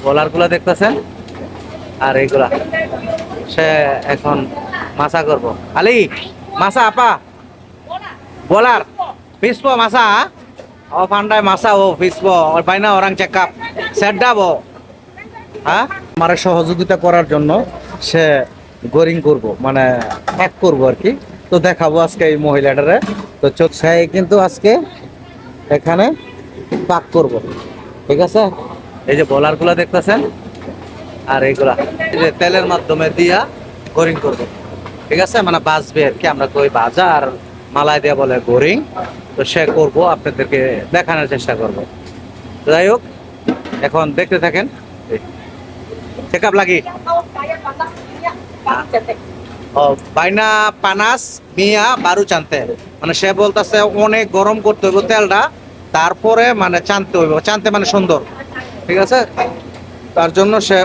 বলার গুলা দেখতেছেন, আর এইগুলা সে এখন মাছা করবো। আলি মাছা আপা বলার পিসবো মাছা ও পান্ডায় মাছা ও পিসবো ওর বাইনা ওরাং চেকআপ সেট ডাবো। হ্যাঁ, আমার সহযোগিতা করার জন্য সে গোরিং করব, মানে প্যাক করবো আর কি। তো দেখাবো আজকে এই মহিলাটারে। তো চোখ সে কিন্তু আজকে এখানে পাক করব, ঠিক আছে। এই যে বলার গুলা দেখতেছেন, আর এইগুলা এই যে তেলের মাধ্যমে দিয়া গোরিং করব, ঠিক আছে। মানে বাজবে আর কি, আমরা কই ভাজা, আর মালাই দিয়ে বলে গোরিং। তো সে করব, আপনাদেরকে দেখানোর চেষ্টা করব। যাই হোক, এখন দেখতে থাকেন। চেক আপ লাগি ও বাইনা পানাস মিয়া বারু চানতে, মানে সে বলতেছে অনেক গরম করতে হইব তেলটা, তারপরে মানে চানতে হইব। চানতে মানে সুন্দর, ঠিক আছে। তার জন্য সে